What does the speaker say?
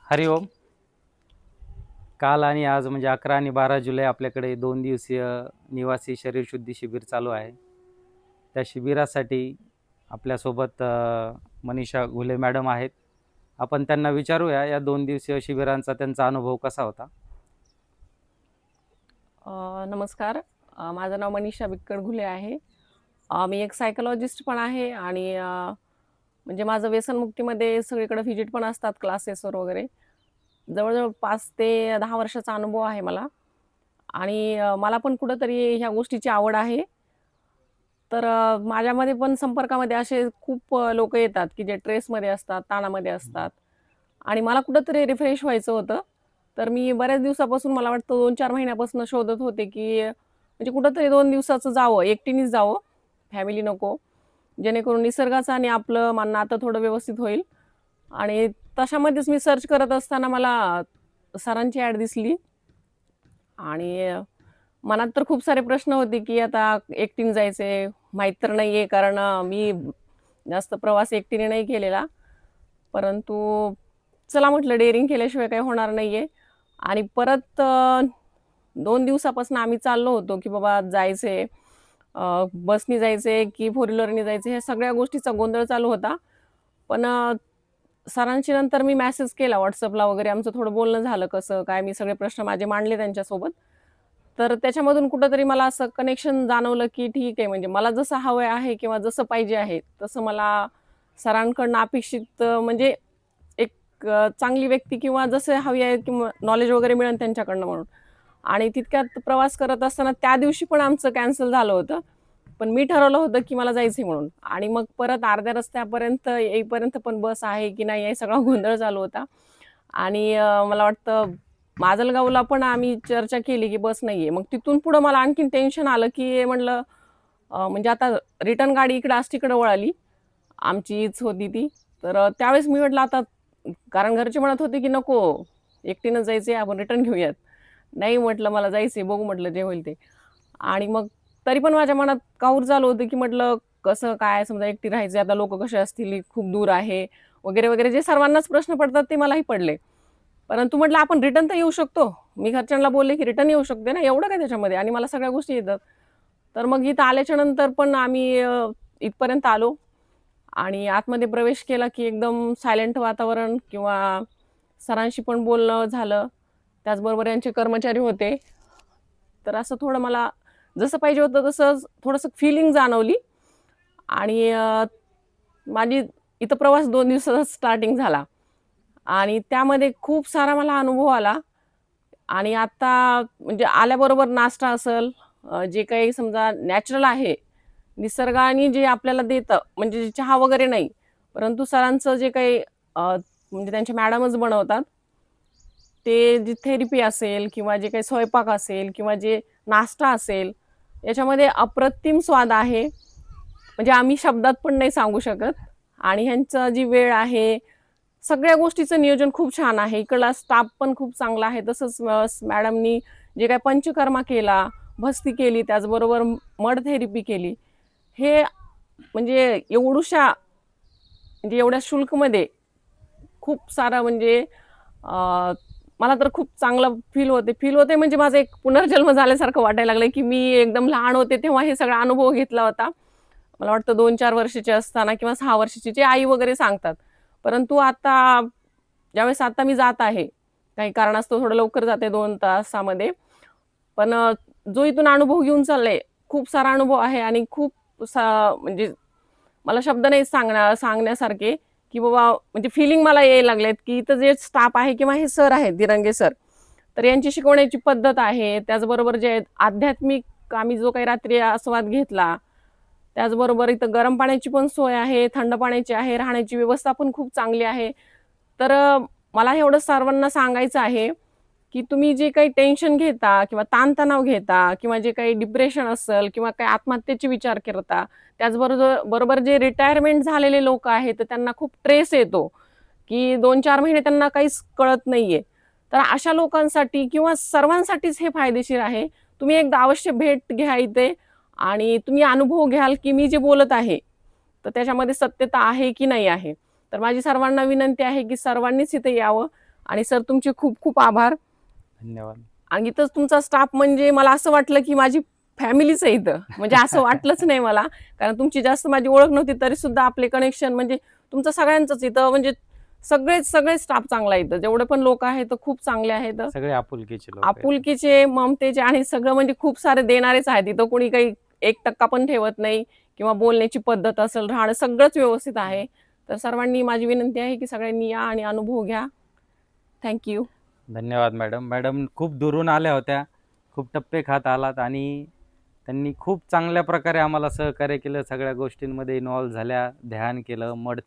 हरिओम. काल आणि आज म्हणजे 11 आणि 12 जुलै आपल्याकडे 2 दिवसीय निवासी शरीरशुद्धी शिबिर चालू आहे. त्या शिबिरासाठी आपल्यासोबत मनीषा घुले मॅडम आहेत. आपण त्यांना विचारूया या 2 दिवसीय शिबिरांचा त्यांचा अनुभव कसा होता. नमस्कार. माझं नाव मनीषा विक्कड घुले आहे. मी एक सायकोलॉजिस्ट पण आहे आणि म्हणजे माझं व्यसनमुक्तीमध्ये सगळीकडे व्हिजिट पण असतात क्लासेसवर वगैरे. जवळ-जवळ 5 ते 10 वर्षाचा अनुभव आहे मला आणि मला पण कुठेतरी ह्या गोष्टीची आवड आहे. तर माझ्यामध्ये पण संपर्कामध्ये असे खूप लोकं येतात, की जे ट्रेसमध्ये असतात, ताणामध्ये असतात आणि मला कुठेतरी रिफ्रेश व्हायचं होतं. तर मी बऱ्याच दिवसापासून मला वाटतं 2-4 महिन्यापासून शोधत होते, की म्हणजे कुठेतरी 2 दिवसाचं जावं, एकटीनेच जावं, फॅमिली नको. जेणेकरून निसर्गाचं आणि आपलं नातं थोडं व्यवस्थित होईल आणि तशामध्येच मी सर्च करत असताना मला सरांची ॲड दिसली आणि मनात तर खूप सारे प्रश्न होते, की आता एकटीने जायचंय, माहीत तर नाहीये कारण मी जास्त प्रवास एकटीने नाही केलेला. परंतु चला म्हटलं डेअरिंग केल्याशिवाय काही होणार नाहीये आणि परत 2 दिवसापासून आम्ही चाललो होतो, की बाबा जायचंय. बसनी जायचंय की फोर व्हीलरनी जायचंय, ह्या सगळ्या गोष्टीचा गोंधळ चालू होता. पण सरांशी नंतर मी मेसेज केला WhatsAppला वगैरे आमचं थोडं बोलणं झालं, कसं काय मी सगळे प्रश्न माझे मांडले त्यांच्यासोबत. तर त्याच्यामधून कुठेतरी मला असं कनेक्शन जाणवलं, की ठीक आहे म्हणजे मला जसं हवं आहे किंवा जसं पाहिजे आहे, तसं मला सरांकडनं अपेक्षित म्हणजे एक चांगली व्यक्ती किंवा जसं हवी आहे किंवा नॉलेज वगैरे मिळेल त्यांच्याकडनं म्हणून. आणि तितक्यात प्रवास करत असताना त्या दिवशी पण आमचं कॅन्सल झालं होतं. पण मी ठरवलं होतं, की मला जायचंय म्हणून आणि मग परत अर्ध्या रस्त्यापर्यंत येईपर्यंत पण बस आहे की नाही आहे सगळा गोंधळ चालू होता. आणि मला वाटतं माजलगावला पण आम्ही चर्चा केली, की बस नाहीये. मग तिथून पुढं मला आणखीन टेन्शन आलं, की म्हटलं म्हणजे आता रिटर्न गाडी इकडं आष्टीकडे वळाली. आमचीच होती ती. तर त्यावेळेस मी म्हटलं आता कारण घरचे म्हणत होते, की "नको, एकटीनंच जायचंय, आपण रिटर्न घेऊयात." नाही म्हटलं, "मला जायचंय, बघू," म्हटलं, "जे होईल ते." आणि मग तरी पण माझ्या मनात काहूर झालं होतं, की म्हटलं कसं काय समजा एकटी राहायचं आता लोकं कसे असतील, खूप दूर आहे वगैरे, वगैरे जे सर्वांनाच प्रश्न पडतात ते मलाही पडले. परंतु म्हटलं आपण रिटर्न तर येऊ शकतो. मी घरच्यांना बोलले, की रिटर्न येऊ शकते ना, एवढं काय त्याच्यामध्ये आणि मला सगळ्या गोष्टी येतात. तर मग इथं आल्याच्या नंतर पण आम्ही इथपर्यंत आलो आणि आतमध्ये प्रवेश केला, की एकदम सायलेंट वातावरण किंवा सरांशी पण बोलणं झालं. त्याचबरोबर यांचे कर्मचारी होते. तर असं थोडं मला जसं पाहिजे होतं तसंच थोडंसं फिलिंग जाणवली आणि माझी इथं प्रवास 2 दिवसाचा स्टार्टिंग झाला आणि त्यामध्ये खूप सारा मला अनुभव आला आणि आता म्हणजे आल्याबरोबर नाश्ता असेल, जे काही समजा नॅचरल आहे, निसर्गाने जे आपल्याला देतं, म्हणजे जे चहा वगैरे नाही, परंतु सरांचं जे काही म्हणजे त्यांच्या मॅडमच बनवतात. ते जी थेरपी असेल किंवा जे काही स्वयंपाक असेल किंवा जे नाश्ता असेल, याच्यामध्ये अप्रतिम स्वाद आहे. म्हणजे आम्ही शब्दात पण नाही सांगू शकत आणि ह्यांचं जी वेळ आहे, सगळ्या गोष्टीचं नियोजन खूप छान आहे. इकडला स्टाफ पण खूप चांगला आहे. तसंच मॅडमनी जे काही पंचकर्मा केला, भस्ती केली, त्याचबरोबर मड थेरपी केली. हे म्हणजे एवढुशा म्हणजे एवढ्या शुल्कमध्ये खूप सारा म्हणजे अ, मला तर खूप चांगलं फील होते म्हणजे माझा एक पुनर्जन्म झाल्यासारखं वाटायला लागलंय, की मी एकदम लहान होते तेव्हा हे सगळा अनुभव घेतला होता. मला वाटतं 2-4 वर्षाची असताना किंवा 6 वर्षाची जे आई वगैरे सांगतात. परंतु आता ज्यावेळेस आता मी जात आहे, काही कारणास्तव थोडं लवकर जाते 2 तासामध्ये. पण जो इथून अनुभव घेऊन चालले, खूप सारा अनुभव आहे आणि खूप म्हणजे मला शब्द नाही सांगण्यासारखे, की बाबा म्हणजे फीलिंग मला यायला लागलेत, की इथं जे स्टाफ आहे किंवा हे सर आहेत, दिरंगे सर, तर यांची शिकवण्याची पद्धत आहे. त्याचबरोबर जे आध्यात्मिक आम्ही जो काही रात्री आस्वाद घेतला, त्याचबरोबर इथं गरम पाण्याची पण सोय आहे, थंड पाण्याची आहे, राहण्याची व्यवस्था पण खूप चांगली आहे. तर मला एवढं सर्वांना सांगायचं आहे, की तुम्ही जे काही टेन्शन घेता किंवा ताणतणाव घेता किंवा जे काही डिप्रेशन असेल किंवा काही आत्महत्येचे विचार करता, बरोबर जे रिटायरमेंट झालेले लोकं आहेत, तर त्यांना खूप ट्रेस येतो, की 2-4 महिने त्यांना काहीच कळत नाहीये. तर अशा लोकांसाठी किंवा सर्वांसाठीच हे फायदेशीर आहे. तुम्ही एकदा अवश्य भेट घ्या इथे आणि तुम्ही अनुभव घ्याल, की मी जे बोलत आहे, तर त्याच्यामध्ये सत्यता आहे की नाही आहे. तर माझी सर्वांना विनंती आहे, की सर्वांनीच इथे यावं आणि सर तुमचे खूप खूप आभार. धन्यवाद. आणि इथंच तुमचा स्टाफ म्हणजे मला असं वाटलं की माझी फॅमिलीच आहे इथं, म्हणजे असं वाटलंच नाही मला, कारण तुमची जास्त माझी ओळख नव्हती तरी सुद्धा आपले कनेक्शन म्हणजे तुमचं सगळ्यांचंच इथं, म्हणजे सगळेच सगळे स्टाफ चांगला आहे इथं, जेवढे पण लोक आहेत खूप चांगले आहेत. सगळे आपुलकीचे लोक आहेत. आपुलकीचे, ममतेचे आणि सगळं म्हणजे खूप सारे देणारेच आहेत इथं. कोणी काही 1% पण ठेवत नाही किंवा बोलण्याची पद्धत असेल, राहणं सगळंच व्यवस्थित आहे. तर सर्वांनी माझी विनंती आहे की सगळ्यांनी या आणि अनुभव घ्या. थँक्यू. धन्यवाद मॅडम. मॅडम खूप दुरून आल्या होत्या, खूप टप्पे खात आलात आणि त्यांनी खूप चांगल्या प्रकारे आम्हाला सहकार्य केलं, सगळ्या गोष्टींमध्ये इन्व्हॉल्व झाल्या, ध्यान केलं, मड